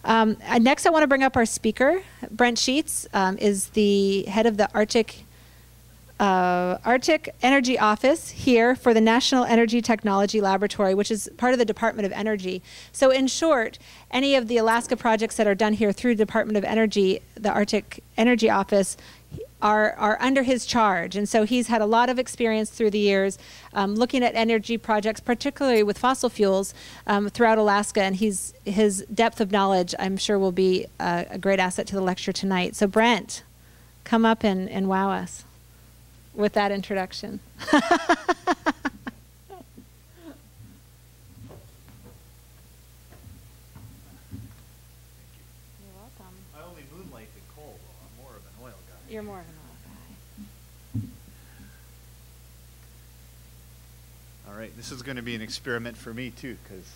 Next, I want to bring up our speaker. Brent Sheets is the head of the Arctic Energy Office here for the National Energy Technology Laboratory, which is part of the Department of Energy. So in short, any of the Alaska projects that are done here through the Department of Energy, the Arctic Energy Office, are under his charge. And so he's had a lot of experience through the years looking at energy projects, particularly with fossil fuels throughout Alaska. And his depth of knowledge, I'm sure, will be a great asset to the lecture tonight. So Brent, come up and wow us with that introduction. You're welcome. I only moonlight in coal, though. I'm more of an oil guy. You're more of an oil guy. All right, this is going to be an experiment for me, too, because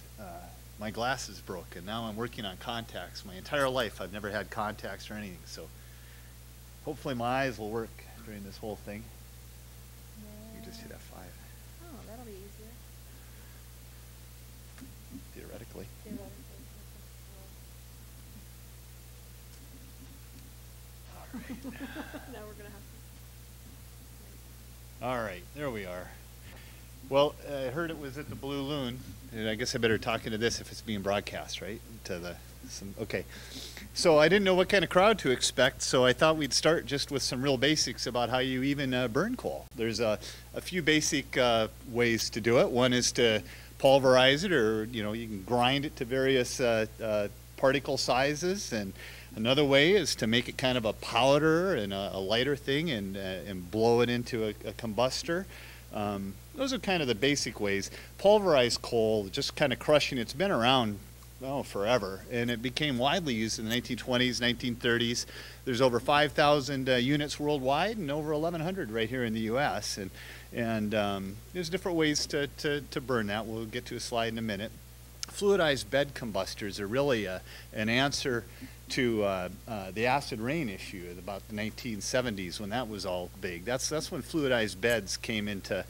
my glasses broke, and now I'm working on contacts. My entire life, I've never had contacts or anything, so hopefully my eyes will work during this whole thing. You just hit F5. Oh, that'll be easier. Theoretically. All right. Now we're going to have to. All right, there we are. Well, I heard it was at the Blue Loon, and I guess I better talk into this if it's being broadcast, right? Okay. So I didn't know what kind of crowd to expect, so I thought we'd start just with some real basics about how you even burn coal. There's a few basic ways to do it. One is to pulverize it, or you can grind it to various particle sizes, and another way is to make it kind of a powder and a lighter thing and blow it into a combustor. Those are kind of the basic ways. Pulverized coal, just kind of crushing, it's been around forever, and it became widely used in the 1920s, 1930s. There's over 5,000 units worldwide and over 1,100 right here in the U.S. And there's different ways to burn that. We'll get to a slide in a minute. Fluidized bed combustors are really an answer to the acid rain issue at about the 1970s, when that was all big. That's when fluidized beds came into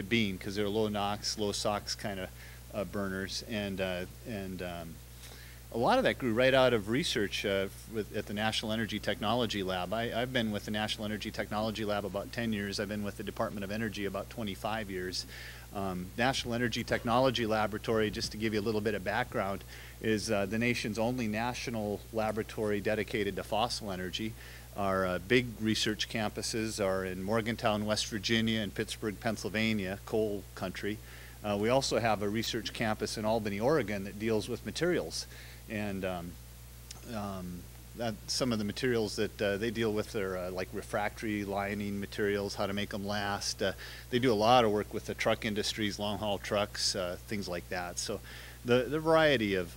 being, because they're low NOx, low SOx kind of burners, and a lot of that grew right out of research at the National Energy Technology Lab. I've been with the National Energy Technology Lab about 10 years. I've been with the Department of Energy about 25 years. National Energy Technology Laboratory, just to give you a little bit of background, is the nation's only national laboratory dedicated to fossil energy. Our big research campuses are in Morgantown, West Virginia, and Pittsburgh, Pennsylvania, coal country. We also have a research campus in Albany, Oregon that deals with materials. And some of the materials that they deal with are like refractory lining materials, how to make them last. They do a lot of work with the truck industries, long haul trucks, things like that. So the variety of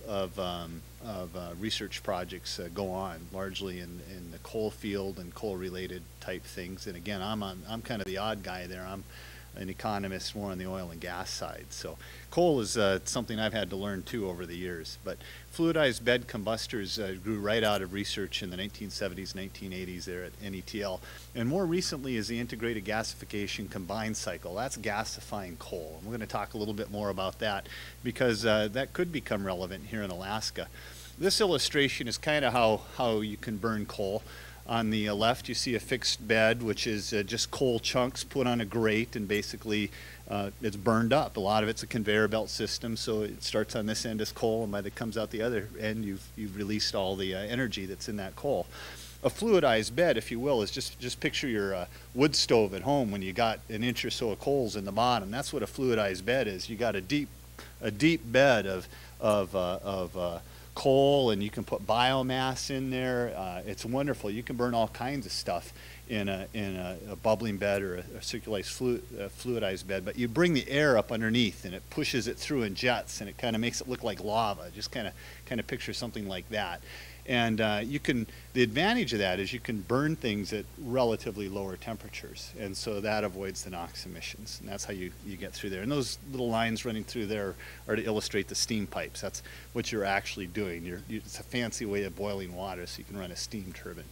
research projects go on, largely in the coal field and coal related type things. And again, I'm kind of the odd guy there. I'm an economist more on the oil and gas side. So coal is something I've had to learn too over the years. But fluidized bed combustors grew right out of research in the 1970s, 1980s there at NETL. And more recently is the integrated gasification combined cycle. That's gasifying coal. And we're going to talk a little bit more about that, because that could become relevant here in Alaska. This illustration is kind of how you can burn coal. On the left, you see a fixed bed, which is just coal chunks put on a grate, and basically it's burned up. A lot of it's a conveyor belt system, so it starts on this end as coal, and by the time it comes out the other end, you've released all the energy that's in that coal. A fluidized bed, if you will, is just picture your wood stove at home when you got an inch or so of coals in the bottom. That's what a fluidized bed is. You got a deep bed of coal, and you can put biomass in there. It's wonderful. You can burn all kinds of stuff in a bubbling bed or a fluidized bed, but you bring the air up underneath, and it pushes it through in jets, and it kind of makes it look like lava. Just kind of picture something like that. And the advantage of that is you can burn things at relatively lower temperatures, and so that avoids the NOx emissions, and that's how you get through there. And those little lines running through there are to illustrate the steam pipes. That's what you're actually doing. It's a fancy way of boiling water, so you can run a steam turbine.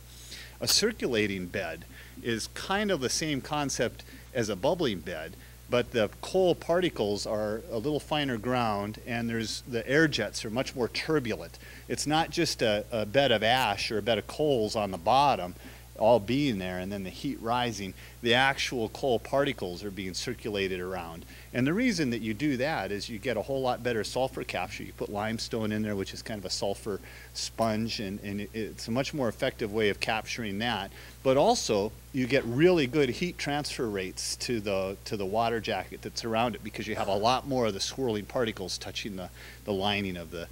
A circulating bed is kind of the same concept as a bubbling bed, but the coal particles are a little finer ground, and the air jets are much more turbulent. It's not just a bed of ash or a bed of coals on the bottom all being there and then the heat rising. The actual coal particles are being circulated around. And the reason that you do that is you get a whole lot better sulfur capture. You put limestone in there, which is kind of a sulfur sponge, and it's a much more effective way of capturing that. But also, you get really good heat transfer rates to the water jacket that's around it, because you have a lot more of the swirling particles touching the lining of the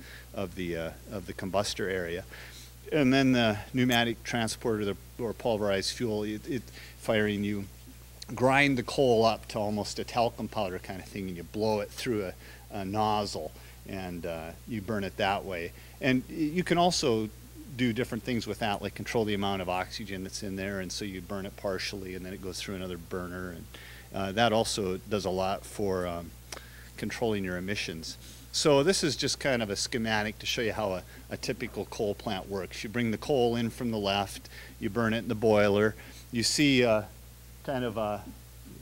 combustor area. And then the pneumatic transport or pulverized fuel, firing, you grind the coal up to almost a talcum powder kind of thing, and you blow it through a nozzle, and you burn it that way. And you can also do different things with that, like control the amount of oxygen that's in there, and so you burn it partially, and then it goes through another burner, and that also does a lot for controlling your emissions. So this is just kind of a schematic to show you how a typical coal plant works. You bring the coal in from the left, you burn it in the boiler. You see kind of let's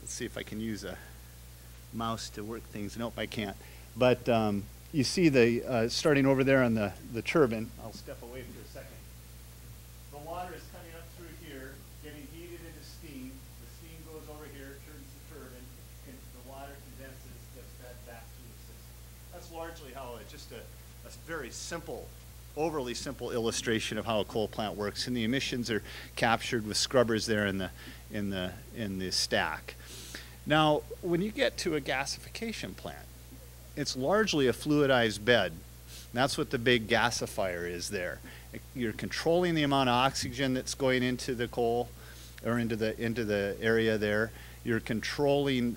see if I can use a mouse to work things. Nope, I can't. But you see the starting over there on the turbine. I'll step away for a second. The water is coming up through here, getting heated into steam. The steam goes over here, turns the turbine, and the water condenses, gets fed back to the system. That's largely how just a very simple, overly simple illustration of how a coal plant works. And the emissions are captured with scrubbers there in the stack. Now, when you get to a gasification plant, it's largely a fluidized bed. That's what the big gasifier is there. You're controlling the amount of oxygen that's going into the coal or into the area there. You're controlling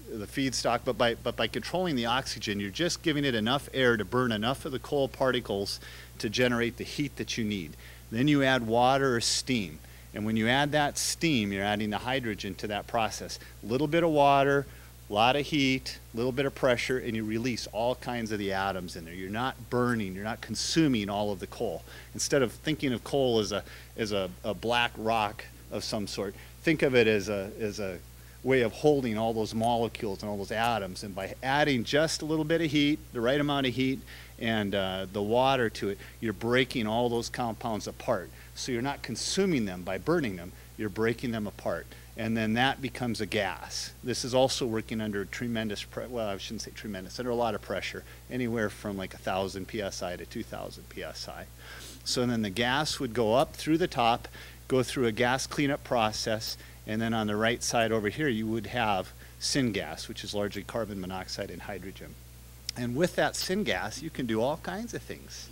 the feedstock, but by controlling the oxygen, you're just giving it enough air to burn enough of the coal particles to generate the heat that you need. Then you add water or steam, and when you add that steam, you're adding the hydrogen to that process. A little bit of water, a lot of heat, a little bit of pressure, and you release all kinds of the atoms in there. You're not burning, you're not consuming all of the coal. Instead of thinking of coal as a black rock of some sort, think of it as a way of holding all those molecules and all those atoms, and by adding just a little bit of heat, the right amount of heat, and the water to it, you're breaking all those compounds apart. So you're not consuming them by burning them, you're breaking them apart, and then that becomes a gas. This is also working under tremendous well, I shouldn't say tremendous, under a lot of pressure, anywhere from like 1,000 psi to 2,000 psi. So then the gas would go up through the top, go through a gas cleanup process, and then on the right side over here, you would have syngas, which is largely carbon monoxide and hydrogen. And with that syngas, you can do all kinds of things.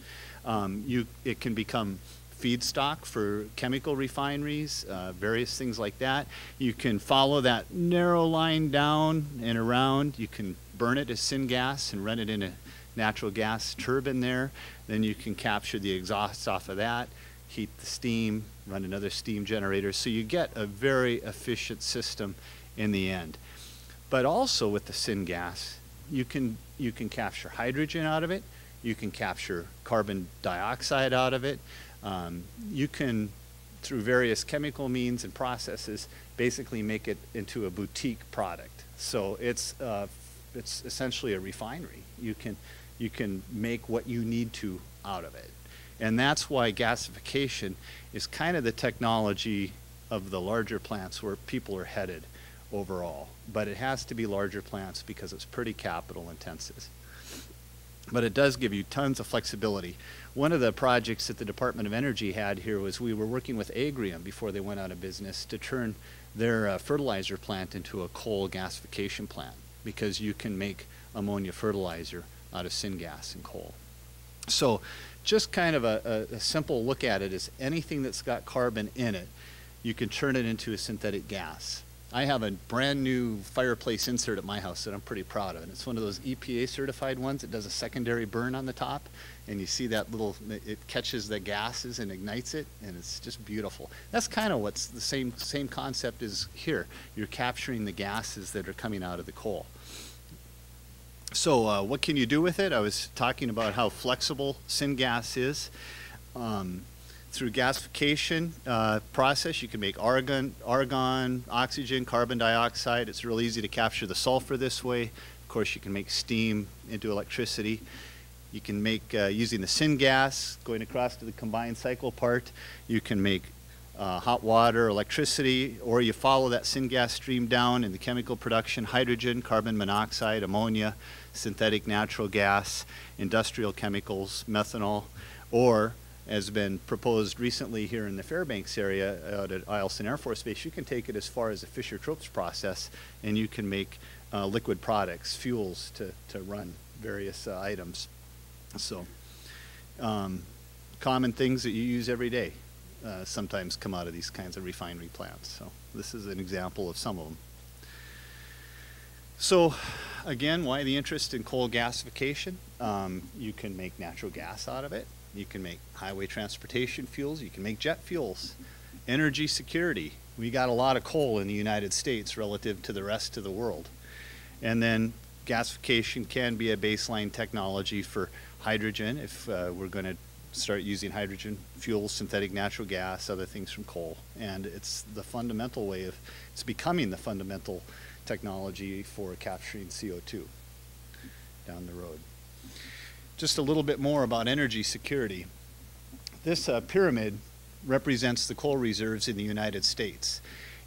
It can become feedstock for chemical refineries, various things like that. You can follow that narrow line down and around. You can burn it as syngas and run it in a natural gas turbine there. Then you can capture the exhaust off of that, heat the steam, run another steam generator. So you get a very efficient system in the end. But also with the syngas, you can capture hydrogen out of it. You can capture carbon dioxide out of it. You can, through various chemical means and processes, basically make it into a boutique product. So it's essentially a refinery. You can make what you need to out of it. And that's why gasification is kind of the technology of the larger plants where people are headed overall. But it has to be larger plants because it's pretty capital intensive. But it does give you tons of flexibility. One of the projects that the Department of Energy had here was we were working with Agrium before they went out of business to turn their fertilizer plant into a coal gasification plant, because you can make ammonia fertilizer out of syngas and coal. So just kind of a simple look at it is anything that's got carbon in it, you can turn it into a synthetic gas. I have a brand new fireplace insert at my house that I'm pretty proud of, and it's one of those EPA certified ones that does a secondary burn on the top, and you see that little, it catches the gases and ignites it, and it's just beautiful. That's kind of what's the same concept is here. You're capturing the gases that are coming out of the coal. So what can you do with it? I was talking about how flexible syngas is. through gasification process, you can make argon, oxygen, carbon dioxide. It's real easy to capture the sulfur this way. Of course, you can make steam into electricity. You can make, using the syngas, going across to the combined cycle part, you can make hot water, electricity, or you follow that syngas stream down in the chemical production, hydrogen, carbon monoxide, ammonia, synthetic natural gas, industrial chemicals, methanol, or has been proposed recently here in the Fairbanks area out at Eielson Air Force Base, you can take it as far as the Fischer-Tropsch process, and you can make liquid products, fuels to run various items. So common things that you use every day sometimes come out of these kinds of refinery plants. So this is an example of some of them. So again, why the interest in coal gasification? You can make natural gas out of it. You can make highway transportation fuels. You can make jet fuels. Energy security. We got a lot of coal in the United States relative to the rest of the world. And then gasification can be a baseline technology for hydrogen if we're going to start using hydrogen fuels, synthetic natural gas, other things from coal. And it's the fundamental way of, it's becoming the fundamental technology for capturing CO2 down the road. Just a little bit more about energy security. This pyramid represents the coal reserves in the United States.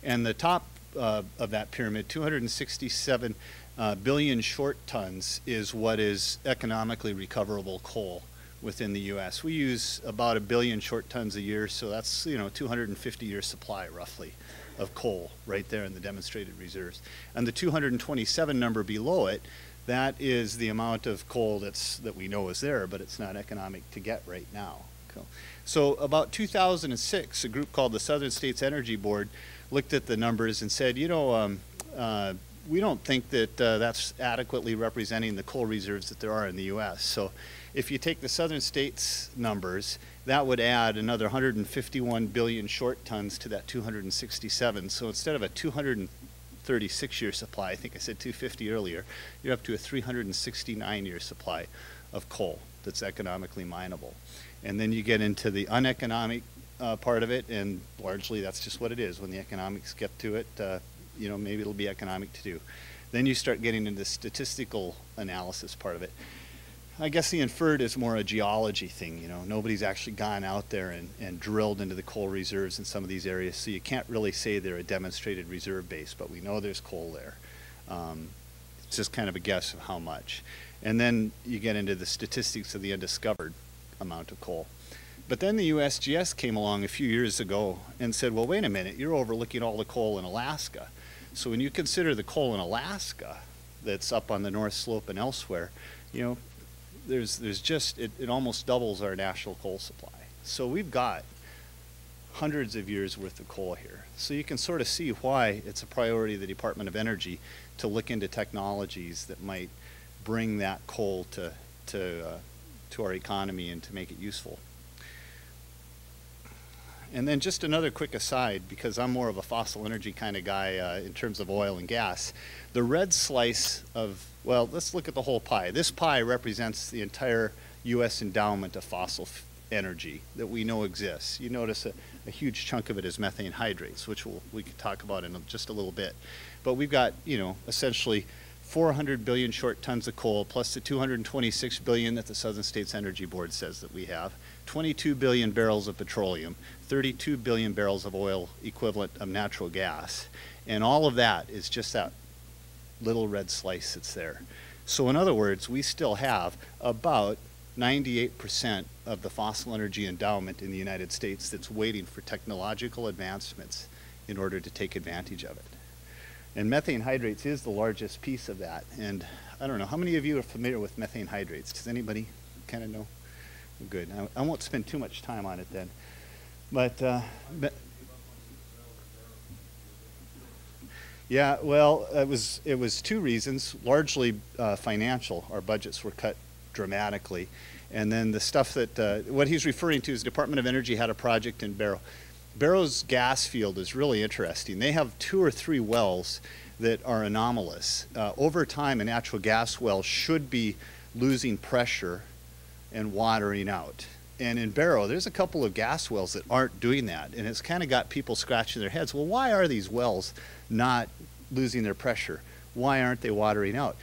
And the top of that pyramid, 267 billion short tons, is what is economically recoverable coal within the U.S. We use about 1 billion short tons a year, so that's 250-year supply roughly of coal right there in the demonstrated reserves. And the 227 number below it, that is the amount of coal that we know is there, but it's not economic to get right now. Cool. So about 2006, a group called the Southern States Energy Board looked at the numbers and said, we don't think that that's adequately representing the coal reserves that there are in the U.S. So if you take the Southern States numbers, that would add another 151 billion short tons to that 267. So instead of a 236-year supply, I think I said 250 earlier, you're up to a 369-year supply of coal that's economically mineable. And then you get into the uneconomic part of it, and largely that's just what it is. When the economics get to it, maybe it'll be economic to do. Then you start getting into the statistical analysis part of it. I guess the inferred is more a geology thing. Nobody's actually gone out there and drilled into the coal reserves in some of these areas, so you can't really say they're a demonstrated reserve base, but we know there's coal there. It's just kind of a guess of how much. And then you get into the statistics of the undiscovered amount of coal. But then the USGS came along a few years ago and said, well, wait a minute, you're overlooking all the coal in Alaska. So when you consider the coal in Alaska that's up on the North Slope and elsewhere, there's just, it almost doubles our national coal supply. So we've got hundreds of years worth of coal here. So you can sort of see why it's a priority of the Department of Energy to look into technologies that might bring that coal to our economy and to make it useful. And then just another quick aside, because I'm more of a fossil energy kind of guy in terms of oil and gas. The red slice of, well, let's look at the whole pie. This pie represents the entire U.S. endowment of fossil energy that we know exists. You notice a huge chunk of it is methane hydrates, which we could talk about in just a little bit. But we've got, essentially 400 billion short tons of coal, plus the 226 billion that the Southern States Energy Board says that we have, 22 billion barrels of petroleum, 32 billion barrels of oil equivalent of natural gas. And all of that is just that little red slice that's there. So in other words, we still have about 98% of the fossil energy endowment in the United States that's waiting for technological advancements in order to take advantage of it. And methane hydrates is the largest piece of that. And I don't know, how many of you are familiar with methane hydrates? Does anybody kind of know? Good. I won't spend too much time on it then. But yeah, well, it was two reasons. Largely financial. Our budgets were cut dramatically. And then the stuff that, what he's referring to is the Department of Energy had a project in Barrow. Barrow's gas field is really interesting. They have 2 or 3 wells that are anomalous. Over time, a natural gas well should be losing pressure and watering out. And in Barrow, there's a couple of gas wells that aren't doing that. And it's kind of got people scratching their heads. Well, why are these wells not losing their pressure? Why aren't they watering out?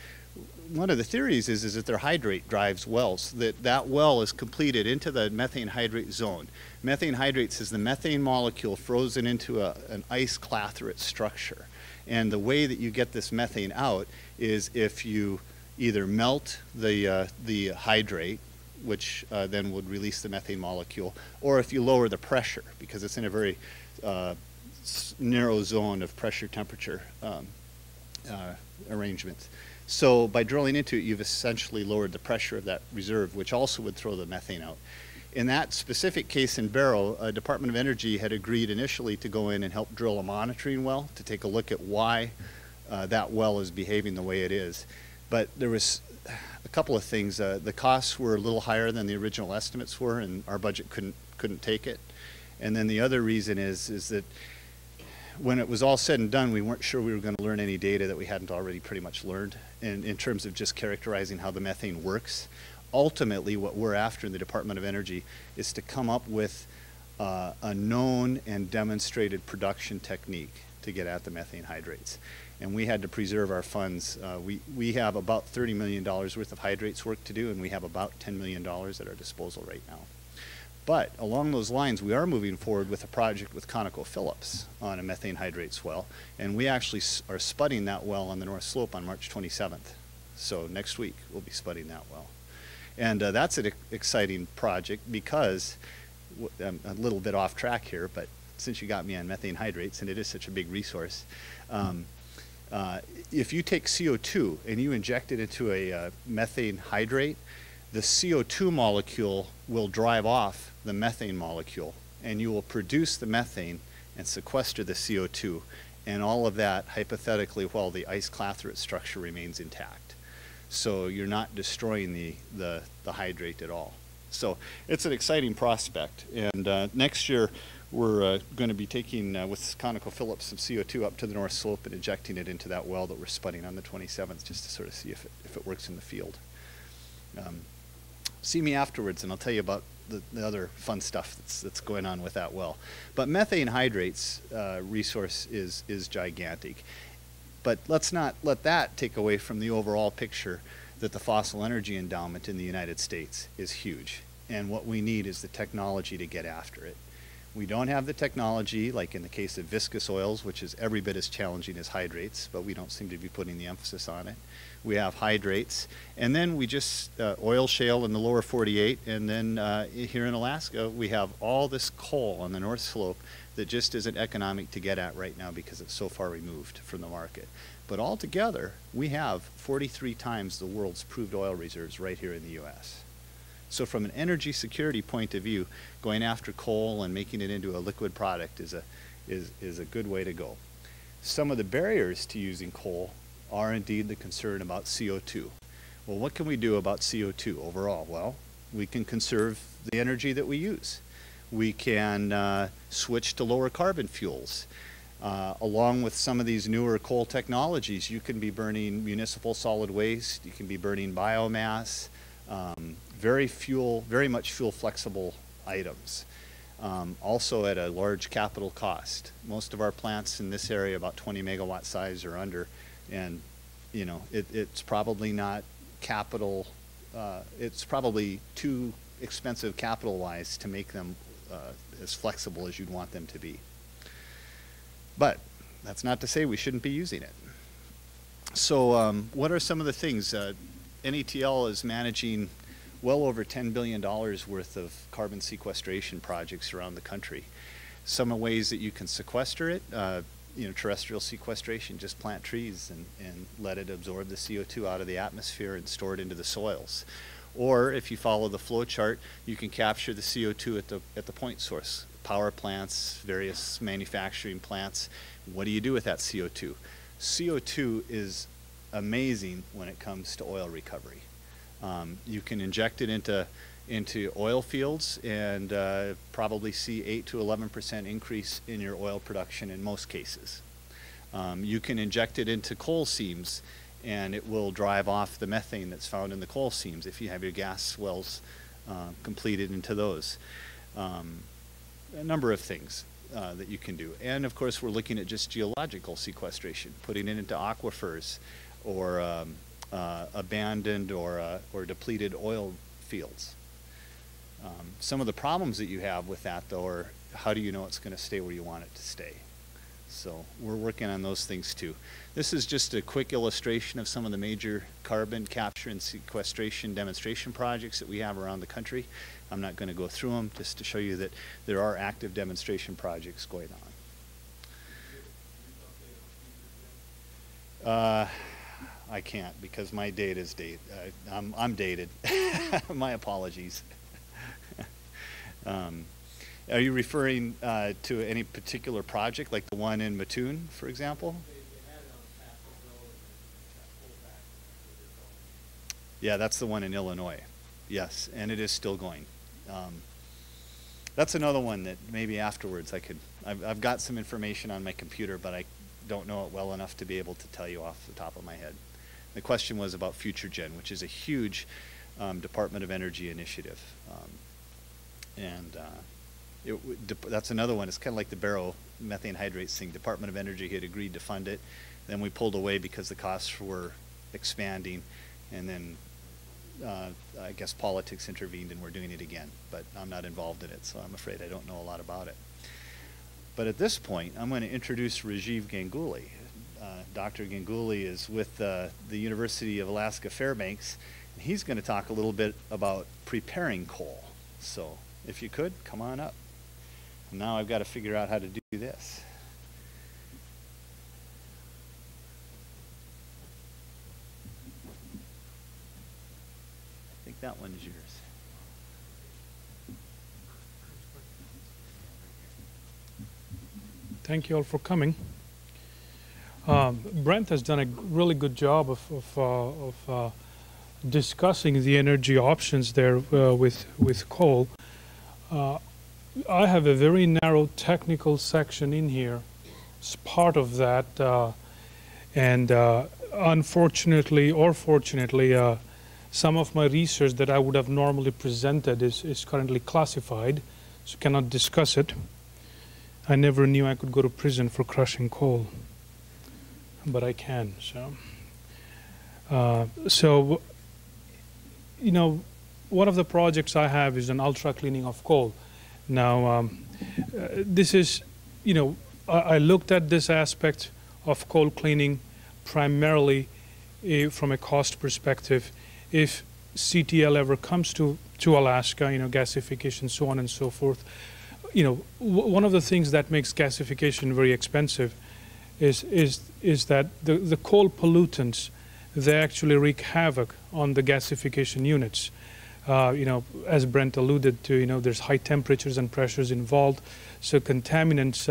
One of the theories is that their hydrate drives wells, that well is completed into the methane hydrate zone. Methane hydrates is the methane molecule frozen into an ice clathrate structure. And the way that you get this methane out is if you either melt the hydrate, which then would release the methane molecule, or if you lower the pressure, because it's in a very narrow zone of pressure temperature arrangements. So by drilling into it, you've essentially lowered the pressure of that reserve, which also would throw the methane out. In that specific case in Barrow, Department of Energy had agreed initially to go in and help drill a monitoring well to take a look at why that well is behaving the way it is. But there was a couple of things. The costs were a little higher than the original estimates were, and our budget couldn't take it. And then the other reason is that when it was all said and done, we weren't sure we were going to learn any data that we hadn't already pretty much learned in terms of just characterizing how the methane works. Ultimately, what we're after in the Department of Energy is to come up with a known and demonstrated production technique to get at the methane hydrates. And we had to preserve our funds. We have about $30 million worth of hydrates work to do, and we have about $10 million at our disposal right now. But along those lines, we are moving forward with a project with ConocoPhillips on a methane hydrates well, and we actually are spudding that well on the North Slope on March 27th. So next week, we'll be spudding that well. And that's an exciting project because, I'm a little bit off track here, but since you got me on methane hydrates, and it is such a big resource, if you take CO2 and you inject it into a methane hydrate, the CO2 molecule will drive off the methane molecule, and you will produce the methane and sequester the CO2, and all of that hypothetically while the ice clathrate structure remains intact. So you're not destroying the hydrate at all. So it's an exciting prospect, and next year we're going to be taking with ConocoPhillips some CO2 up to the North Slope and injecting it into that well that we're spudding on the 27th, just to sort of see if it works in the field. See me afterwards and I'll tell you about the other fun stuff that's going on with that well. But methane hydrates resource is gigantic. But let's not let that take away from the overall picture that the fossil energy endowment in the United States is huge. And what we need is the technology to get after it. We don't have the technology, like in the case of viscous oils, which is every bit as challenging as hydrates, but we don't seem to be putting the emphasis on it. We have hydrates, and then we just oil shale in the lower 48, and then here in Alaska, we have all this coal on the North Slope that just isn't economic to get at right now because it's so far removed from the market. But altogether, we have 43 times the world's proved oil reserves right here in the U.S. So from an energy security point of view, going after coal and making it into a liquid product is a good way to go. Some of the barriers to using coal are indeed the concern about CO2. Well, what can we do about CO2 overall? Well, we can conserve the energy that we use. We can switch to lower carbon fuels. Along with some of these newer coal technologies, you can be burning municipal solid waste, you can be burning biomass, very much fuel flexible items. Also at a large capital cost. Most of our plants in this area, about 20 megawatt size or under, and you know, it's probably not capital, it's probably too expensive capital-wise to make them as flexible as you'd want them to be. But that's not to say we shouldn't be using it. So what are some of the things? NETL is managing well over $10 billion worth of carbon sequestration projects around the country. Some of the ways that you can sequester it, you know, terrestrial sequestration, just plant trees and let it absorb the CO2 out of the atmosphere and store it into the soils. Or if you follow the flow chart, you can capture the CO2 at the point source. Power plants, various manufacturing plants. What do you do with that CO2? CO2 is amazing when it comes to oil recovery. You can inject it into oil fields and probably see 8 to 11% increase in your oil production in most cases. You can inject it into coal seams and it will drive off the methane that's found in the coal seams if you have your gas wells completed into those. A number of things that you can do. And of course, we're looking at just geological sequestration, putting it into aquifers or abandoned or depleted oil fields. Some of the problems that you have with that, though, are how do you know it's going to stay where you want it to stay? So we're working on those things too. This is just a quick illustration of some of the major carbon capture and sequestration demonstration projects that we have around the country. I'm not going to go through them, just to show you that there are active demonstration projects going on. I can't, because my date is I'm dated. My apologies. Are you referring to any particular project, like the one in Mattoon, for example? Yeah, that's the one in Illinois. Yes, and it is still going. That's another one that maybe afterwards I've got some information on my computer, but I don't know it well enough to be able to tell you off the top of my head. The question was about Future Gen, which is a huge Department of Energy initiative. That's another one. It's kind of like the Barrow Methane Hydrates thing. Department of Energy had agreed to fund it. Then we pulled away because the costs were expanding. And then I guess politics intervened and we're doing it again. But I'm not involved in it, so I'm afraid I don't know a lot about it. But at this point, I'm going to introduce Rajiv Ganguly. Dr. Ganguly is with the University of Alaska Fairbanks, and he's going to talk a little bit about preparing coal. So if you could, come on up. And now I've got to figure out how to do this. I think that one is yours. Thank you all for coming. Brent has done a really good job of discussing the energy options there with coal. I have a very narrow technical section in here as part of that, and unfortunately or fortunately, some of my research that I would have normally presented is currently classified, so cannot discuss it. I never knew I could go to prison for crushing coal, but I can. So, you know, one of the projects I have is an ultra cleaning of coal. Now, this is, you know, I looked at this aspect of coal cleaning primarily from a cost perspective. If CTL ever comes to Alaska, you know, gasification, so on and so forth, you know, one of the things that makes gasification very expensive is that the coal pollutants, they actually wreak havoc on the gasification units. You know, as Brent alluded to, you know, there's high temperatures and pressures involved, so contaminants,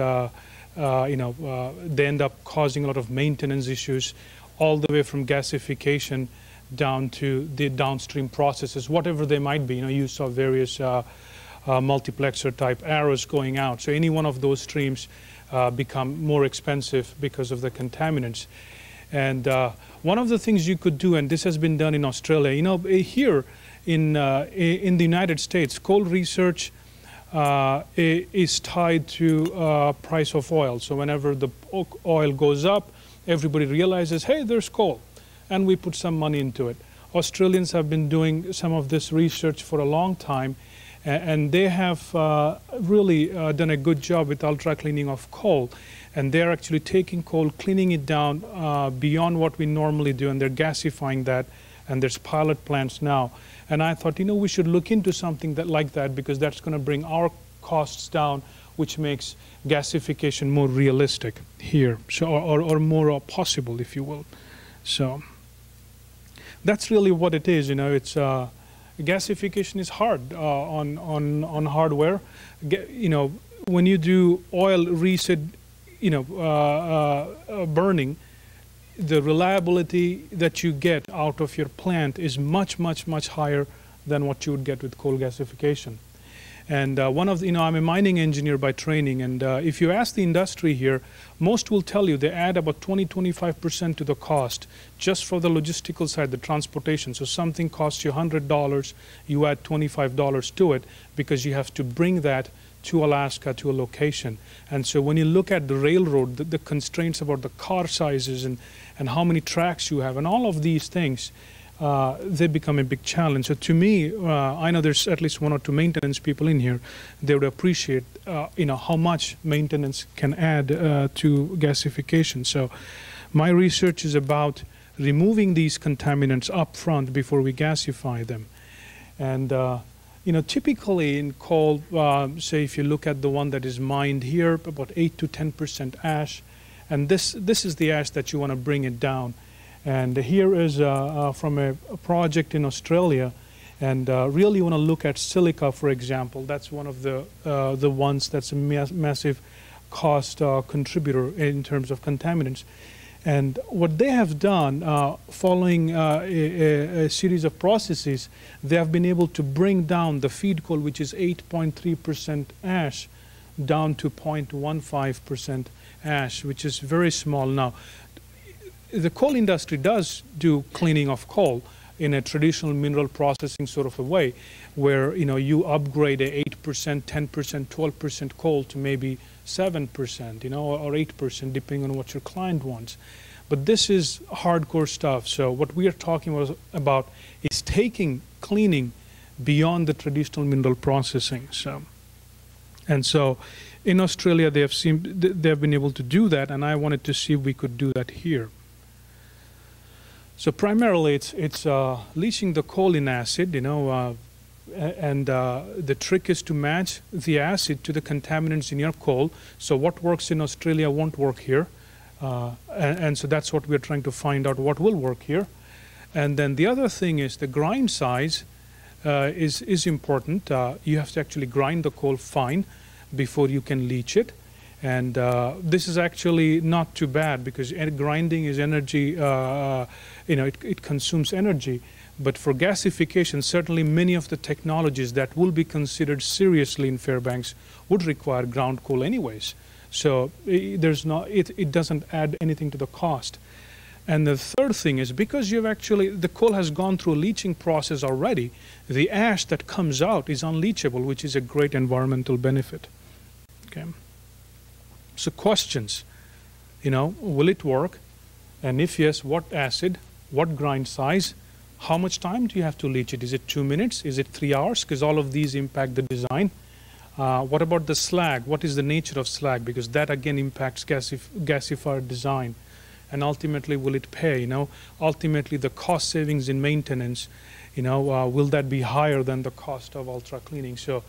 you know, they end up causing a lot of maintenance issues, all the way from gasification down to the downstream processes, whatever they might be. You know, you saw various multiplexer type arrows going out. So any one of those streams become more expensive because of the contaminants. And one of the things you could do, and this has been done in Australia, you know, here in the United States, coal research is tied to price of oil. So whenever the oil goes up, everybody realizes, hey, there's coal, and we put some money into it. Australians have been doing some of this research for a long time, and they have really done a good job with ultra cleaning of coal. And they're actually taking coal, cleaning it down beyond what we normally do, and they're gasifying that, and there's pilot plants now. And I thought, you know, we should look into something like that, because that's going to bring our costs down, which makes gasification more realistic here, so, or more possible, if you will. So that's really what it is. You know, it's gasification is hard on hardware. You know, when you do oil resid, you know, burning, the reliability that you get out of your plant is much, much, much higher than what you would get with coal gasification. And one of the, I'm a mining engineer by training, and if you ask the industry here, most will tell you they add about 20-25% to the cost just for the logistical side, the transportation. So something costs you $100, you add $25 to it because you have to bring that to Alaska to a location. And so when you look at the railroad, the constraints about the car sizes and how many tracks you have and all of these things, they become a big challenge. So to me, I know there's at least 1 or 2 maintenance people in here. They would appreciate, how much maintenance can add to gasification. So my research is about removing these contaminants up front before we gasify them. And typically in coal, say if you look at the one that is mined here, about 8 to 10% ash, and this is the ash that you want to bring it down. And here is from a project in Australia, and really want to look at silica, for example. That's one of the ones that's a massive cost contributor in terms of contaminants. And what they have done, following a series of processes, they have been able to bring down the feed coal, which is 8.3% ash, down to 0.15% ash, which is very small now. The coal industry does do cleaning of coal in a traditional mineral processing sort of a way, where you upgrade a 8%, 10%, 12% coal to maybe 7%, or 8%, depending on what your client wants. But this is hardcore stuff. So what we are talking about is taking cleaning beyond the traditional mineral processing. And so in Australia, they have been able to do that, and I wanted to see if we could do that here. So primarily, it's leaching the coal in acid, and the trick is to match the acid to the contaminants in your coal. So what works in Australia won't work here, and so that's what we're trying to find out, what will work here. And then the other thing is the grind size is important. You have to actually grind the coal fine before you can leach it. And this is actually not too bad because grinding is energy, it consumes energy. But for gasification, certainly many of the technologies that will be considered seriously in Fairbanks would require ground coal anyways. So it doesn't add anything to the cost. And the third thing is because the coal has gone through a leaching process already, the ash that comes out is unleachable, which is a great environmental benefit. Okay. So questions, will it work? And if yes, what acid, what grind size, how much time do you have to leach it? Is it 2 minutes? Is it 3 hours? Because all of these impact the design. What about the slag? What is the nature of slag? Because that again impacts gasifier design. And ultimately, will it pay? Ultimately the cost savings in maintenance, will that be higher than the cost of ultra cleaning? So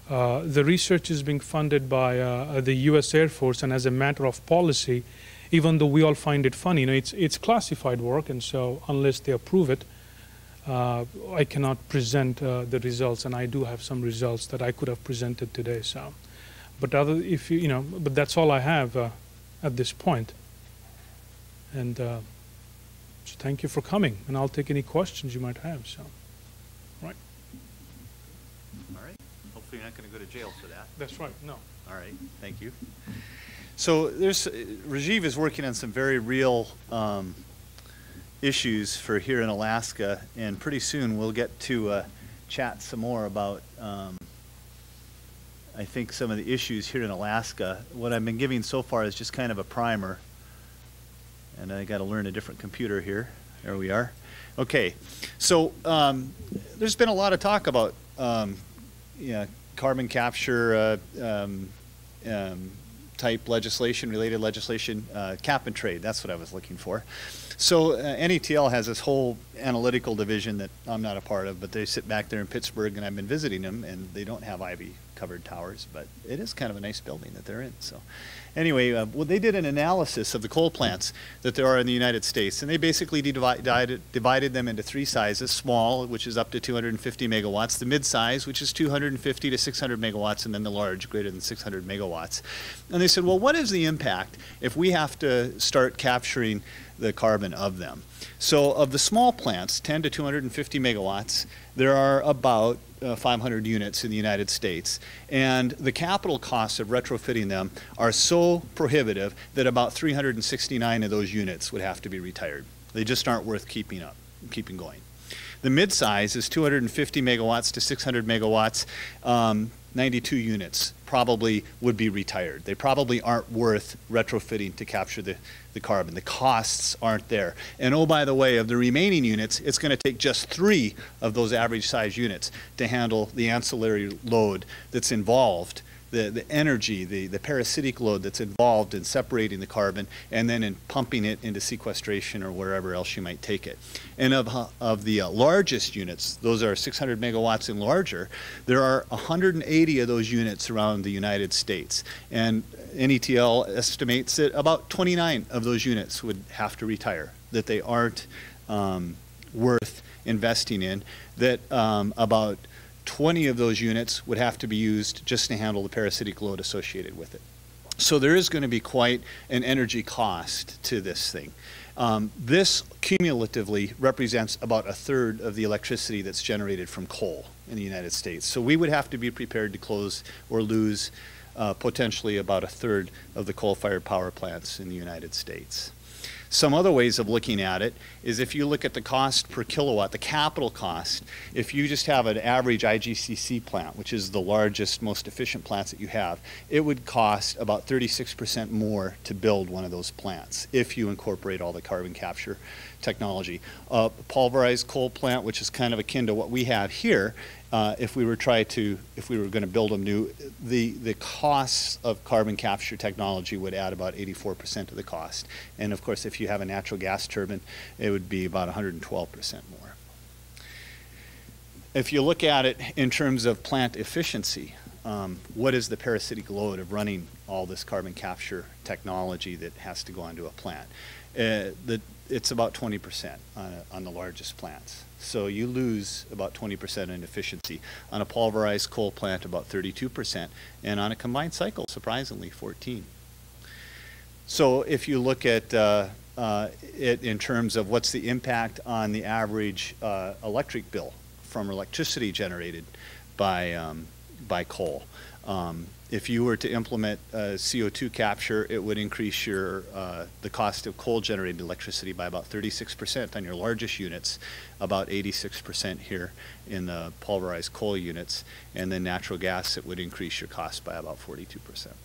the research is being funded by the U.S. Air Force, and as a matter of policy, even though we all find it funny, it's classified work, and so unless they approve it, I cannot present the results, and I do have some results that I could have presented today. So, but but that's all I have at this point. And so thank you for coming, and I'll take any questions you might have. So, right. All right. Hopefully you're not going to go to jail for that. That's right. No. All right. Thank you. So Rajiv is working on some very real issues for here in Alaska, and pretty soon we'll get to chat some more about I think some of the issues here in Alaska. What I've been giving so far is just kind of a primer, and I got to learn a different computer here. There we are. Okay, so there's been a lot of talk about carbon capture type legislation, related legislation, cap and trade. That's what I was looking for. So NETL has this whole analytical division that I'm not a part of, but they sit back there in Pittsburgh, and I've been visiting them, and they don't have ivy-covered towers, but it is kind of a nice building that they're in. So anyway, well, they did an analysis of the coal plants that there are in the United States, and they basically divided them into 3 sizes: small, which is up to 250 megawatts, the mid-size, which is 250 to 600 megawatts, and then the large, greater than 600 megawatts. And they said, well, what is the impact if we have to start capturing the carbon of them? So of the small plants, 10 to 250 megawatts, there are about 500 units in the United States, and the capital costs of retrofitting them are so prohibitive that about 369 of those units would have to be retired. They just aren't worth keeping going. The mid-size is 250 megawatts to 600 megawatts. 92 units probably would be retired. They probably aren't worth retrofitting to capture the carbon. The costs aren't there. And oh, by the way, of the remaining units, it's going to take just 3 of those average size units to handle the ancillary load that's involved, the energy, the parasitic load that's involved in separating the carbon and then in pumping it into sequestration or wherever else you might take it. And of the largest units, those are 600 megawatts and larger, there are 180 of those units around the United States. And NETL estimates that about 29 of those units would have to retire, that they aren't worth investing in, that about 20 of those units would have to be used just to handle the parasitic load associated with it. So there is going to be quite an energy cost to this thing. This cumulatively represents about 1/3 of the electricity that's generated from coal in the United States. So we would have to be prepared to close or lose potentially about 1/3 of the coal-fired power plants in the United States. Some other ways of looking at it is if you look at the cost per kilowatt, the capital cost, if you just have an average IGCC plant, which is the largest, most efficient plants that you have, it would cost about 36% more to build one of those plants if you incorporate all the carbon capture technology. A pulverized coal plant, which is kind of akin to what we have here, if we were going to build them new, the costs of carbon capture technology would add about 84% of the cost. And of course, if you have a natural gas turbine, it would be about 112% more. If you look at it in terms of plant efficiency, what is the parasitic load of running all this carbon capture technology that has to go onto a plant? It's about 20% on the largest plants. So you lose about 20% in efficiency. On a pulverized coal plant, about 32%, and on a combined cycle, surprisingly, 14%. So if you look at it in terms of what's the impact on the average electric bill from electricity generated by coal. If you were to implement CO2 capture, it would increase the cost of coal-generated electricity by about 36% on your largest units, about 86% here in the pulverized coal units, and then natural gas, it would increase your cost by about 42%.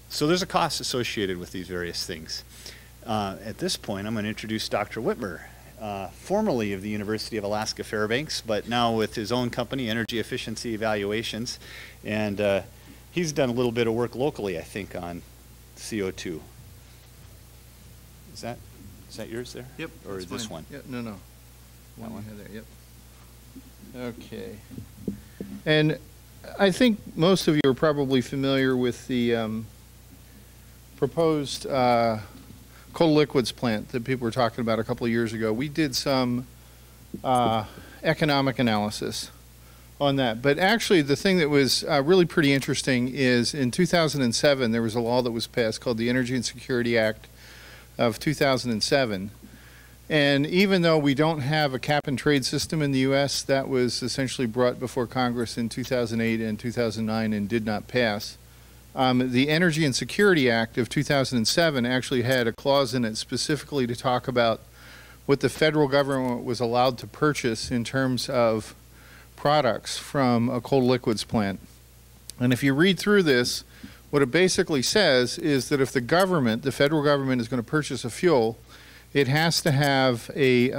So there's a cost associated with these various things. At this point, I'm going to introduce Dr. Whitmer, formerly of the University of Alaska Fairbanks, but now with his own company, Energy Efficiency Evaluations, and he's done a little bit of work locally, I think, on CO2. Is that yours there? Yep. Or is this one? Yeah, no. That one? There, yep. Okay. And I think most of you are probably familiar with the proposed coal liquids plant that people were talking about a couple of years ago. We did some economic analysis on that. But actually, the thing that was really pretty interesting is in 2007, there was a law that was passed called the Energy and Security Act of 2007. And even though we don't have a cap and trade system in the U.S., that was essentially brought before Congress in 2008 and 2009 and did not pass. The Energy and Security Act of 2007 actually had a clause in it specifically to talk about what the federal government was allowed to purchase in terms of products from a coal liquids plant. And if you read through this, what it basically says is that if the government, the federal government, is going to purchase a fuel, it has to have a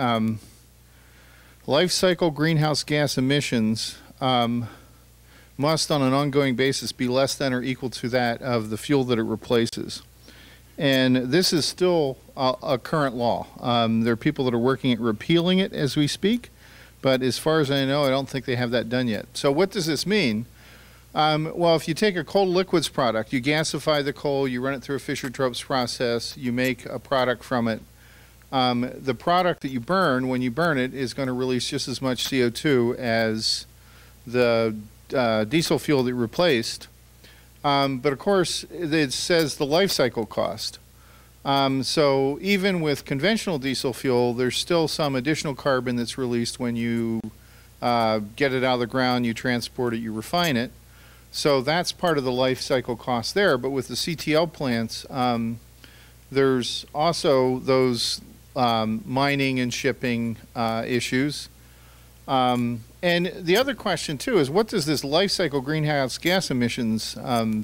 life cycle greenhouse gas emissions must on an ongoing basis be less than or equal to that of the fuel that it replaces. And this is still a current law. There are people that are working at repealing it as we speak, but as far as I know, I don't think they have that done yet. So what does this mean? Well, if you take a coal liquids product, you gasify the coal, you run it through a Fischer-Tropsch process, you make a product from it. The product that you burn, when you burn it, is going to release just as much CO2 as the diesel fuel that you replaced. But of course, it says the life cycle cost. So even with conventional diesel fuel, there's still some additional carbon that's released when you get it out of the ground, you transport it, you refine it. So that's part of the life cycle cost there. But with the CTL plants, there's also those mining and shipping issues. And the other question too is, what does this life cycle greenhouse gas emissions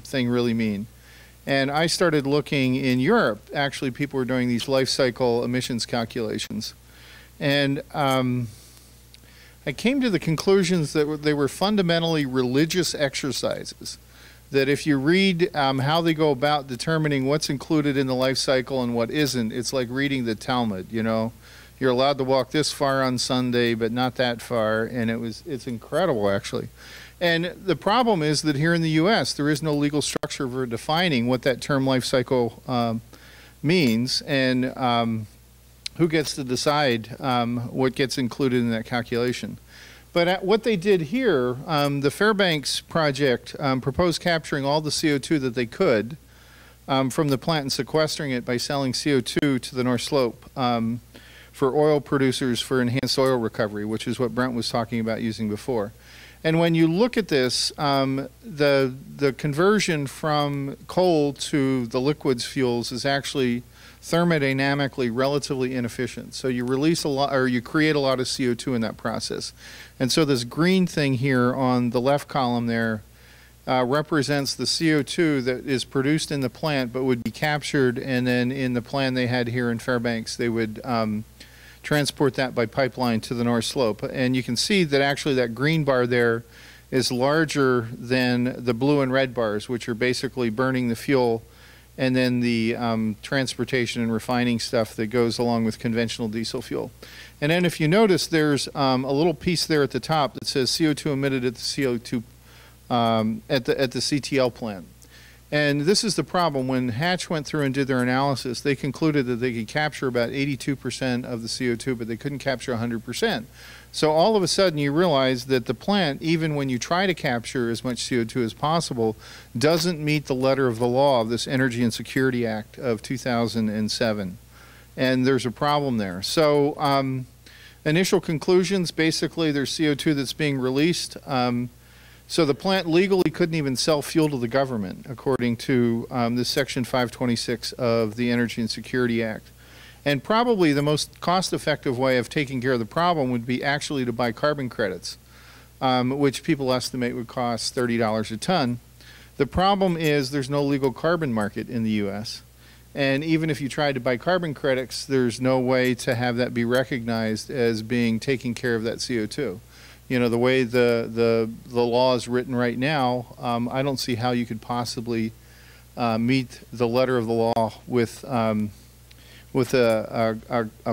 thing really mean? And I started looking in Europe. Actually, people were doing these life cycle emissions calculations. And I came to the conclusions that they were fundamentally religious exercises. That if you read how they go about determining what's included in the life cycle and what isn't, it's like reading the Talmud, you know. You're allowed to walk this far on Sunday, but not that far, and it's incredible, actually. And the problem is that here in the U.S., there is no legal structure for defining what that term life cycle means, and who gets to decide what gets included in that calculation. But what they did here, the Fairbanks project proposed capturing all the CO2 that they could from the plant and sequestering it by selling CO2 to the North Slope for oil producers for enhanced oil recovery, which is what Brent was talking about using before. And when you look at this, the conversion from coal to the liquids fuels is actually thermodynamically relatively inefficient. So you release a lot, or you create a lot of CO2 in that process. And so this green thing here on the left column there represents the CO2 that is produced in the plant but would be captured, and then in the plan they had here in Fairbanks, they would transport that by pipeline to the North Slope. And you can see that actually that green bar there is larger than the blue and red bars, which are basically burning the fuel, and then the transportation and refining stuff that goes along with conventional diesel fuel. And then if you notice, there's a little piece there at the top that says CO2 emitted at the CO2 at the CTL plant. And this is the problem. When Hatch went through and did their analysis, they concluded that they could capture about 82% of the CO2, but they couldn't capture 100%. So all of a sudden you realize that the plant, even when you try to capture as much CO2 as possible, doesn't meet the letter of the law of this Energy and Security Act of 2007. And there's a problem there. So initial conclusions, basically there's CO2 that's being released. So the plant legally couldn't even sell fuel to the government, according to this Section 526 of the Energy and Security Act. And probably the most cost-effective way of taking care of the problem would be actually to buy carbon credits, which people estimate would cost $30 a ton. The problem is there's no legal carbon market in the U.S. And even if you tried to buy carbon credits, there's no way to have that be recognized as being taking care of that CO2. You know, the way the law is written right now, I don't see how you could possibly meet the letter of the law with a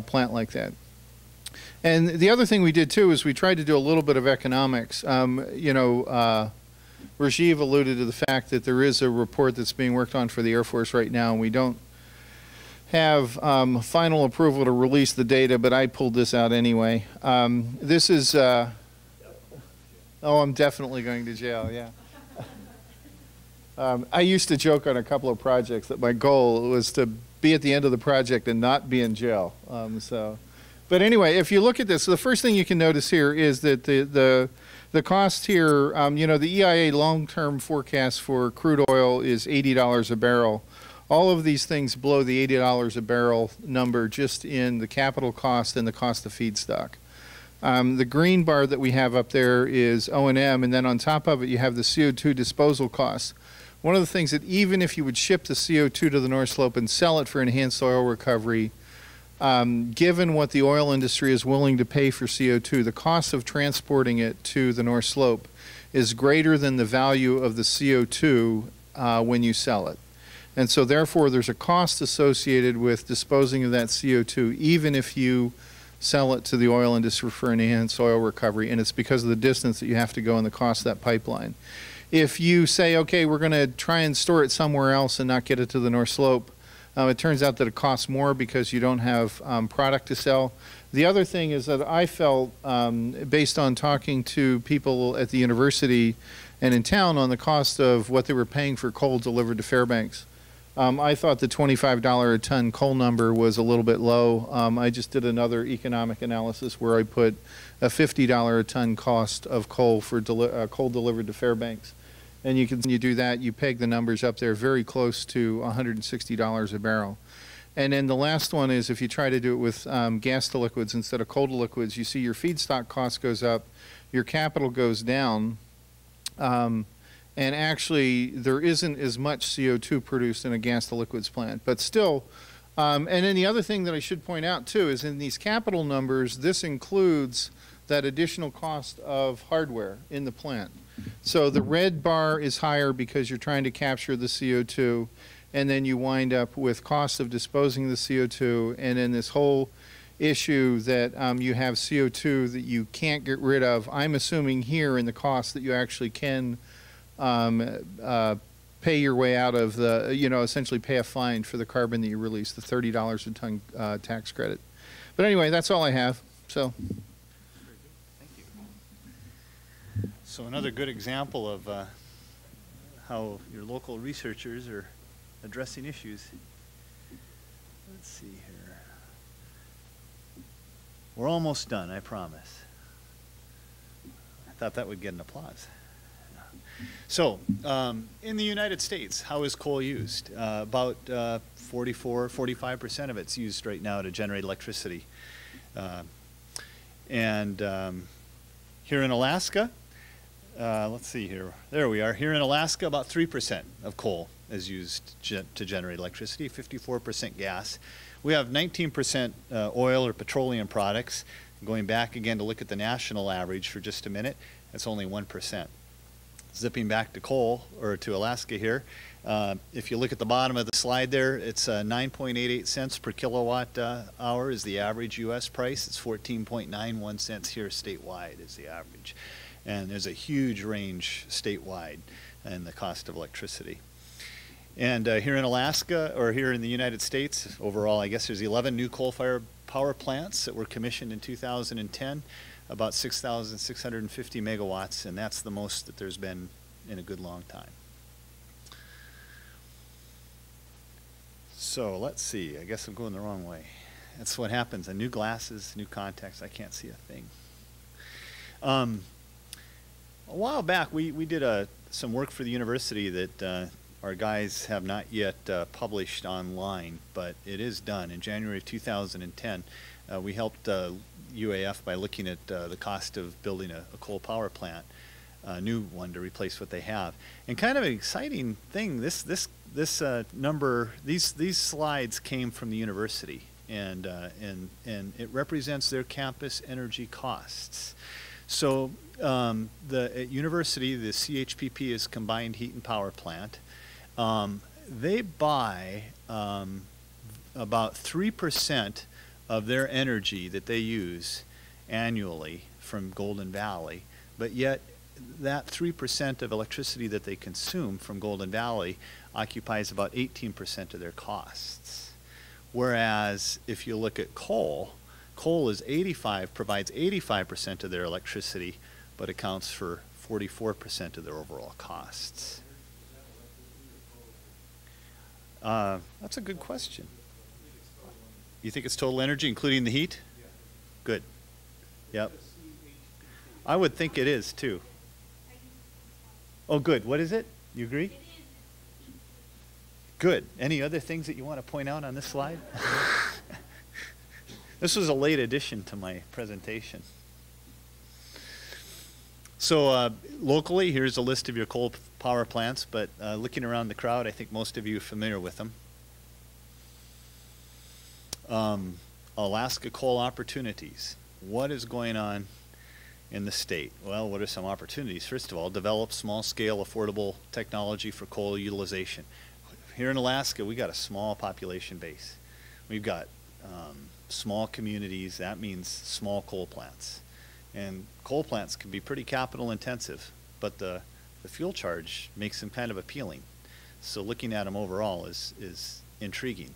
plant like that. And the other thing we did too is we tried to do a little bit of economics. You know, Rajiv alluded to the fact that there is a report that's being worked on for the Air Force right now, and we don't have final approval to release the data, but I pulled this out anyway. This is, oh, I'm definitely going to jail, yeah. I used to joke on a couple of projects that my goal was to be at the end of the project and not be in jail. But anyway, if you look at this, the first thing you can notice here is that the cost here, you know, the EIA long-term forecast for crude oil is $80 a barrel. All of these things below the $80 a barrel number just in the capital cost and the cost of feedstock. The green bar that we have up there is O&M, and then on top of it you have the CO2 disposal costs. One of the things that even if you would ship the CO2 to the North Slope and sell it for enhanced oil recovery, given what the oil industry is willing to pay for CO2, the cost of transporting it to the North Slope is greater than the value of the CO2 when you sell it. And so therefore there's a cost associated with disposing of that CO2 even if you sell it to the oil industry for enhanced oil recovery, and it's because of the distance that you have to go and the cost of that pipeline. If you say, okay, we're going to try and store it somewhere else and not get it to the North Slope, it turns out that it costs more because you don't have product to sell. The other thing is that I felt, based on talking to people at the university and in town on the cost of what they were paying for coal delivered to Fairbanks, I thought the $25 a ton coal number was a little bit low. I just did another economic analysis where I put a $50 a ton cost of coal for coal delivered to Fairbanks. And you do that, you peg the numbers up there very close to $160 a barrel. And then the last one is if you try to do it with gas to liquids instead of coal to liquids, you see your feedstock cost goes up, your capital goes down, and actually there isn't as much CO2 produced in a gas to liquids plant. But still, and then the other thing that I should point out too is in these capital numbers, this includes that additional cost of hardware in the plant. So the red bar is higher because you're trying to capture the CO2, and then you wind up with cost of disposing the CO2, and then this whole issue that you have CO2 that you can't get rid of. I'm assuming here in the cost that you actually can pay your way out of the, essentially pay a fine for the carbon that you release, the $30 a ton tax credit. But anyway, that's all I have. So. So another good example of how your local researchers are addressing issues. Let's see here. We're almost done, I promise. I thought that would get an applause. So, in the United States, how is coal used? About 45% of it's used right now to generate electricity. And here in Alaska, let's see here. There we are. Here in Alaska, about 3% of coal is used to generate electricity, 54% gas. We have 19% oil or petroleum products. Going back again to look at the national average for just a minute, it's only 1%. Zipping back to coal, or to Alaska here, if you look at the bottom of the slide there, it's 9.88 cents per kilowatt hour is the average U.S. price. It's 14.91 cents here statewide is the average. And there's a huge range statewide in the cost of electricity. And here in Alaska, or here in the United States, overall, I guess there's 11 new coal-fired power plants that were commissioned in 2010, about 6,650 megawatts, and that's the most that there's been in a good long time. So let's see, I guess I'm going the wrong way. That's what happens. New glasses, new contacts, I can't see a thing. A while back, we did some work for the university that our guys have not yet published online, but it is done. In January of 2010, we helped UAF by looking at the cost of building a coal power plant, a new one to replace what they have. And kind of an exciting thing, these slides came from the university, and it represents their campus energy costs. So at university, the CHPP is Combined Heat and Power Plant. They buy about 3% of their energy that they use annually from Golden Valley, but yet that 3% of electricity that they consume from Golden Valley occupies about 18% of their costs. Whereas if you look at coal is provides 85% of their electricity, but accounts for 44% of their overall costs. That's a good question. You think it's total energy, including the heat? Good. Yep. I would think it is, too. Oh, good. What is it? You agree? Good. Any other things that you want to point out on this slide? This was a late addition to my presentation. So locally, here's a list of your coal power plants, but looking around the crowd, I think most of you are familiar with them. Alaska coal opportunities. What is going on in the state? Well, what are some opportunities? First of all, develop small-scale affordable technology for coal utilization. Here in Alaska, we got a small population base. We've got small communities. That means small coal plants. And coal plants can be pretty capital intensive, but the fuel charge makes them kind of appealing. So looking at them overall is intriguing.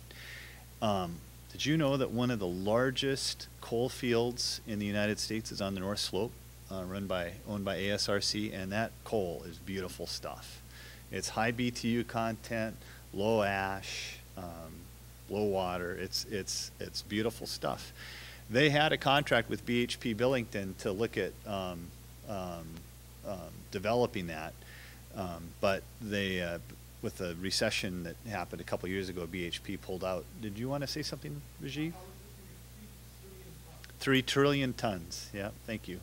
Did you know that one of the largest coal fields in the United States is on the North Slope, owned by ASRC, and that coal is beautiful stuff. It's high BTU content, low ash, low water. It's beautiful stuff. They had a contract with BHP Billington to look at developing that, but they, with the recession that happened a couple years ago, BHP pulled out. Did you want to say something, Rajiv? 3 trillion tons. Yeah, thank you.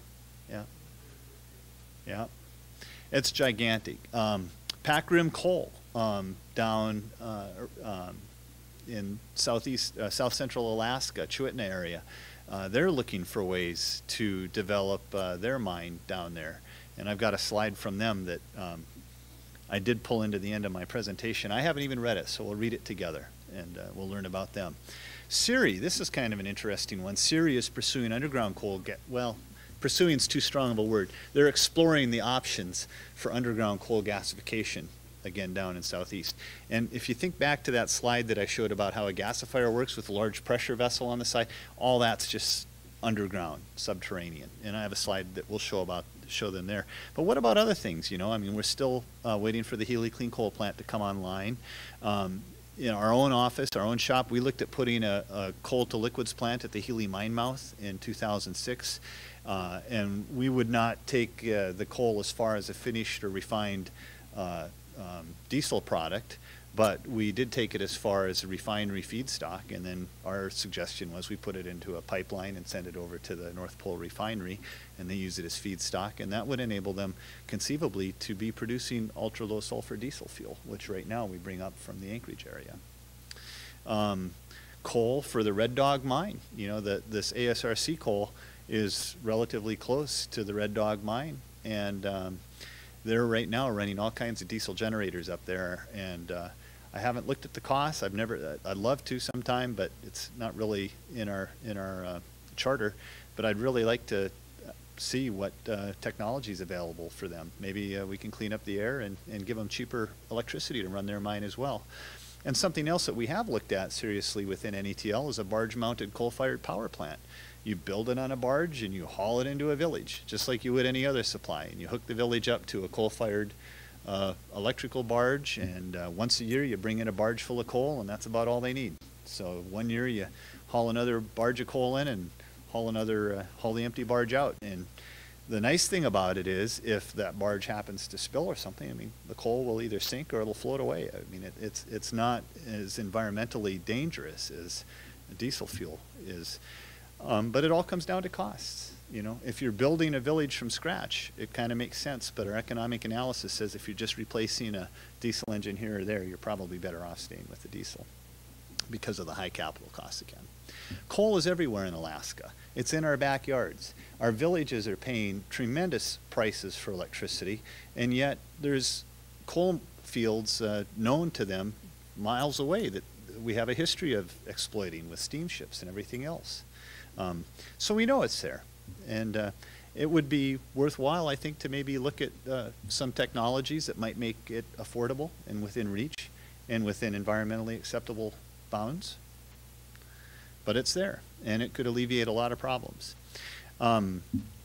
Yeah. Yeah. It's gigantic. Pack rim coal down in south central Alaska, Chewitna area. They're looking for ways to develop their mine down there. And I've got a slide from them that I did pull into the end of my presentation. I haven't even read it, so we'll read it together and we'll learn about them. Siri, this is kind of an interesting one. Siri is pursuing underground coal. Well, pursuing is too strong of a word. They're exploring the options for underground coal gasification, again, down in southeast. And if you think back to that slide that I showed about how a gasifier works with a large pressure vessel on the side, all that's just underground, subterranean. And I have a slide that will show them there. But what about other things? You know, I mean, we're still waiting for the Healy Clean Coal plant to come online. In our own office, our own shop, we looked at putting a coal to liquids plant at the Healy mine mouth in 2006. And we would not take the coal as far as a finished or refined diesel product, but we did take it as far as a refinery feedstock, and then our suggestion was we put it into a pipeline and send it over to the North Pole refinery, and they use it as feedstock, and that would enable them conceivably to be producing ultra low sulfur diesel fuel, which right now we bring up from the Anchorage area. Coal for the Red Dog mine, you know, this ASRC coal is relatively close to the Red Dog mine, and they're right now running all kinds of diesel generators up there, and I haven't looked at the costs. I'd love to sometime, but it's not really in our charter. But I'd really like to see what technology is available for them. Maybe we can clean up the air and give them cheaper electricity to run their mine as well. And something else that we have looked at seriously within NETL is a barge-mounted coal-fired power plant. You build it on a barge and you haul it into a village, just like you would any other supply. And you hook the village up to a coal-fired electrical barge, and once a year you bring in a barge full of coal, and that's about all they need. So 1 year you haul another barge of coal in and haul the empty barge out. And the nice thing about it is, if that barge happens to spill or something, I mean, the coal will either sink or it'll float away. I mean, it's not as environmentally dangerous as diesel fuel is. But it all comes down to costs. You know, if you're building a village from scratch, it kind of makes sense. But our economic analysis says if you're just replacing a diesel engine here or there, you're probably better off staying with the diesel because of the high capital costs again. Coal is everywhere in Alaska. It's in our backyards. Our villages are paying tremendous prices for electricity, and yet there's coal fields known to them miles away that we have a history of exploiting with steamships and everything else. So we know it's there, and it would be worthwhile, I think, to maybe look at some technologies that might make it affordable and within reach and within environmentally acceptable bounds. But it's there, and it could alleviate a lot of problems.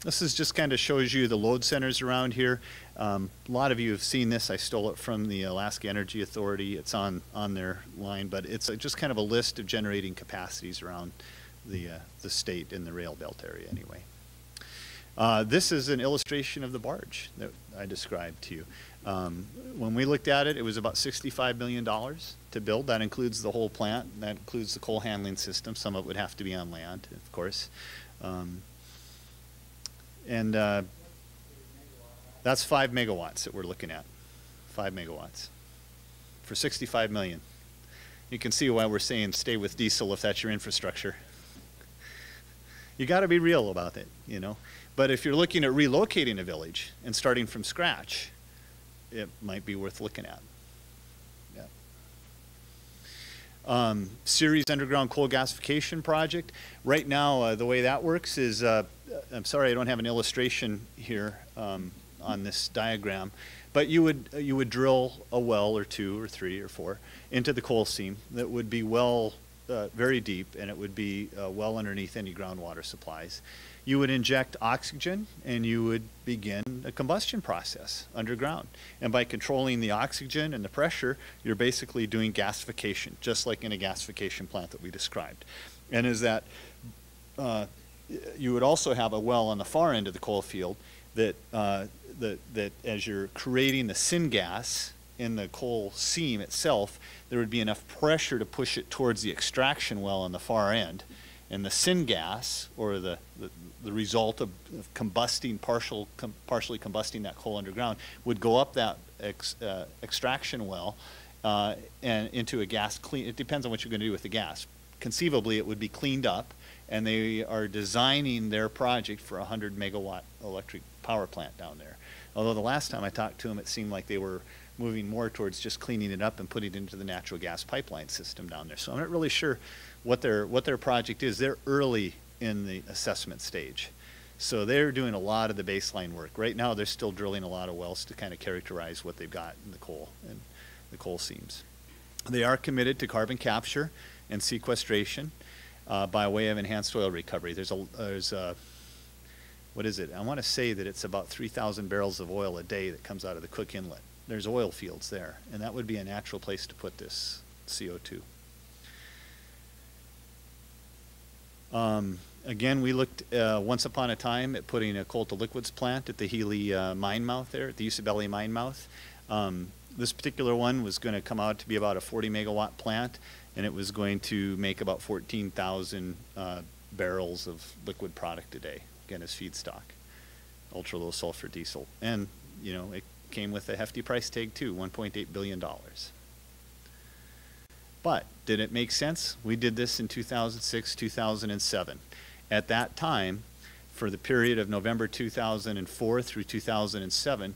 This is just kind of shows you the load centers around here. A lot of you have seen this. I stole it from the Alaska Energy Authority. It's on their line, but it's just kind of a list of generating capacities around the state in the rail belt area anyway. This is an illustration of the barge that I described to you. When we looked at it, it was about $65 million to build. That includes the whole plant. That includes the coal handling system. Some of it would have to be on land, of course. That's 5 megawatts that we're looking at. 5 megawatts for $65 million. You can see why we're saying stay with diesel if that's your infrastructure. You got to be real about it, you know. But if you're looking at relocating a village and starting from scratch, it might be worth looking at. Yeah. Series underground coal gasification project. Right now, the way that works is, I'm sorry I don't have an illustration here on this diagram, but you would drill a well or 2 or 3 or 4 into the coal seam that would be well very deep, and it would be well underneath any groundwater supplies. You would inject oxygen, and you would begin a combustion process underground. And by controlling the oxygen and the pressure, you're basically doing gasification, just like in a gasification plant that we described. And is that you would also have a well on the far end of the coal field that that as you're creating the syngas in the coal seam itself, there would be enough pressure to push it towards the extraction well on the far end, and the syngas, or the result of combusting, partially combusting that coal underground, would go up that extraction well and into a gas clean. It depends on what you're going to do with the gas. Conceivably, it would be cleaned up, and they are designing their project for a 100 megawatt electric power plant down there. Although the last time I talked to them, it seemed like they were moving more towards just cleaning it up and putting it into the natural gas pipeline system down there. So I'm not really sure what their project is. They're early in the assessment stage. So they're doing a lot of the baseline work. Right now they're still drilling a lot of wells to kind of characterize what they've got in the coal and the coal seams. They are committed to carbon capture and sequestration by way of enhanced oil recovery. There's what is it? I want to say that it's about 3,000 barrels of oil a day that comes out of the Cook Inlet. There's oil fields there, and that would be a natural place to put this CO2. Again, we looked once upon a time at putting a coal to liquids plant at the Healy mine mouth there, at the Usabelli mine mouth. This particular one was going to come out to be about a 40 megawatt plant, and it was going to make about 14,000 barrels of liquid product a day, again as feedstock, ultra low sulfur diesel. And you know, it came with a hefty price tag too, $1.8 billion. But did it make sense? We did this in 2006, 2007. At that time, for the period of November 2004 through 2007,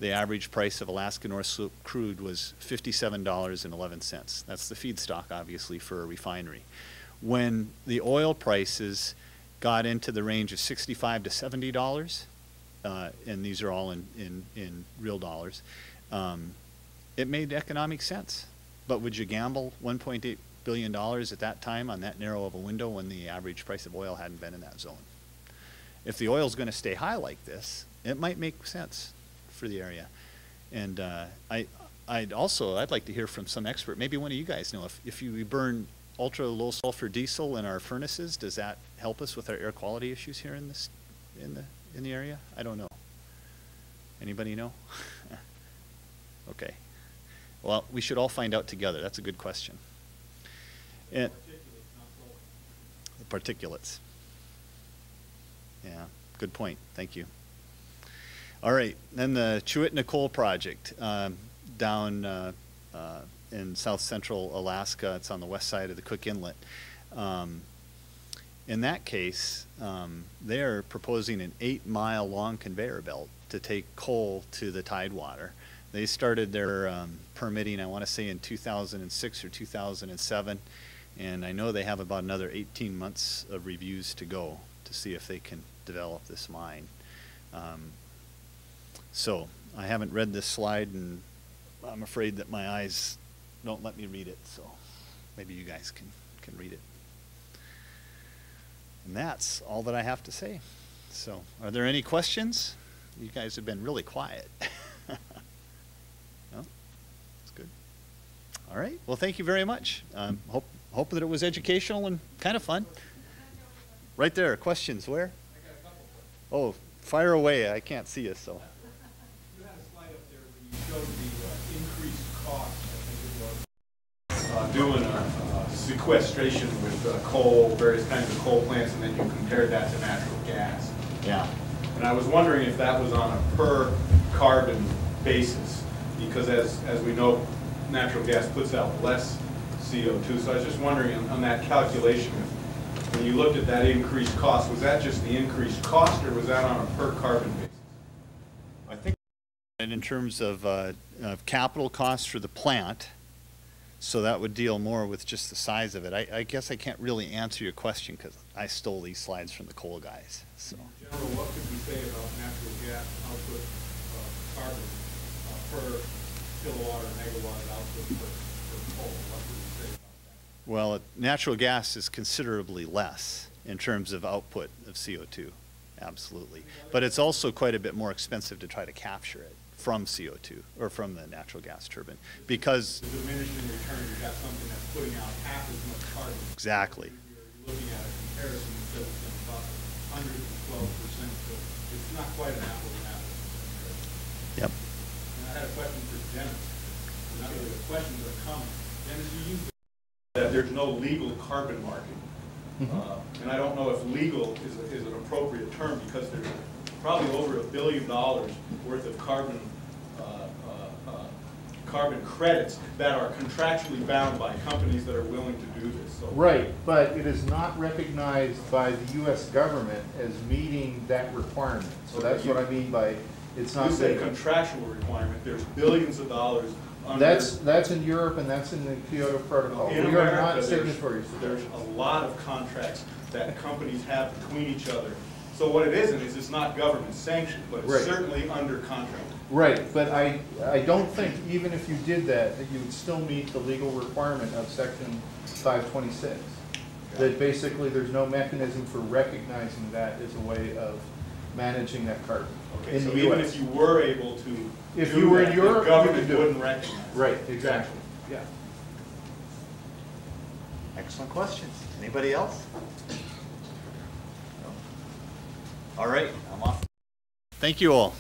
the average price of Alaska North Slope crude was $57.11. That's the feedstock, obviously, for a refinery. When the oil prices got into the range of $65 to $70, and these are all in real dollars, it made economic sense. But would you gamble $1.8 billion at that time on that narrow of a window when the average price of oil hadn't been in that zone? If the oil is going to stay high like this, it might make sense for the area. And I'd like to hear from some expert, maybe one of you guys know, if we burn ultra low sulfur diesel in our furnaces, does that help us with our air quality issues here in the area? I don't know. Anybody know? Okay. Well, we should all find out together. That's a good question. And the particulates. Yeah, good point. Thank you. All right, then the Chewitna Coal Project down in south central Alaska. It's on the west side of the Cook Inlet. In that case, they're proposing an 8-mile long conveyor belt to take coal to the Tidewater. They started their permitting, I want to say, in 2006 or 2007, and I know they have about another 18 months of reviews to go to see if they can develop this mine. So I haven't read this slide, and I'm afraid that my eyes don't let me read it, so maybe you guys can read it. And that's all that I have to say. So are there any questions? You guys have been really quiet. No? That's good. All right. Well, thank you very much. Hope that it was educational and kind of fun. Right there. Questions where? I got a couple questions. Oh, fire away. I can't see you, so. You had a slide up there where you showed the increased cost, I think it was, doing sequestration with coal, various kinds of coal plants, and then you compared that to natural gas. Yeah. And I was wondering if that was on a per carbon basis, because as we know, natural gas puts out less CO2. So I was just wondering on that calculation, when you looked at that increased cost, was that just the increased cost, or was that on a per carbon basis? I think in terms of capital costs for the plant, so that would deal more with just the size of it. I guess I can't really answer your question because I stole these slides from the coal guys. So. In general, what could we say about natural gas output carbon per kilowatt or megawatt output per coal? What could we say about that? Well, natural gas is considerably less in terms of output of CO2, absolutely. But it's also quite a bit more expensive to try to capture it from CO2 or from the natural gas turbine because... The diminishing return, you've got something that's putting out half as much carbon. Exactly. You're looking at a comparison that says it's going to cost 112%, so it's not quite an apples and apples comparison. Yep. And I had a question for Dennis. Not really a question, but a comment. Dennis, you used that there's no legal carbon market. And I don't know if legal is an appropriate term because there's probably over $1 billion worth of carbon credits that are contractually bound by companies that are willing to do this. So right, but it is not recognized by the U.S. government as meeting that requirement. So okay, that's what I mean by it's not. You said contractual requirement. There's billions of dollars. That's in Europe and that's in the Kyoto Protocol. In we America, are not signatories to that. There's a lot of contracts that companies have between each other. So what it isn't is it's not government sanctioned, but it's certainly under contract. Right, but I don't think even if you did that, that you would still meet the legal requirement of Section 526. That basically there's no mechanism for recognizing that as a way of managing that carbon. Okay, in so the even US. if you were able to if do you were that, in Europe, the government you could do wouldn't it. recognize it. Right, exactly. Yeah. Excellent questions. Anybody else? No? All right, I'm off. Thank you all.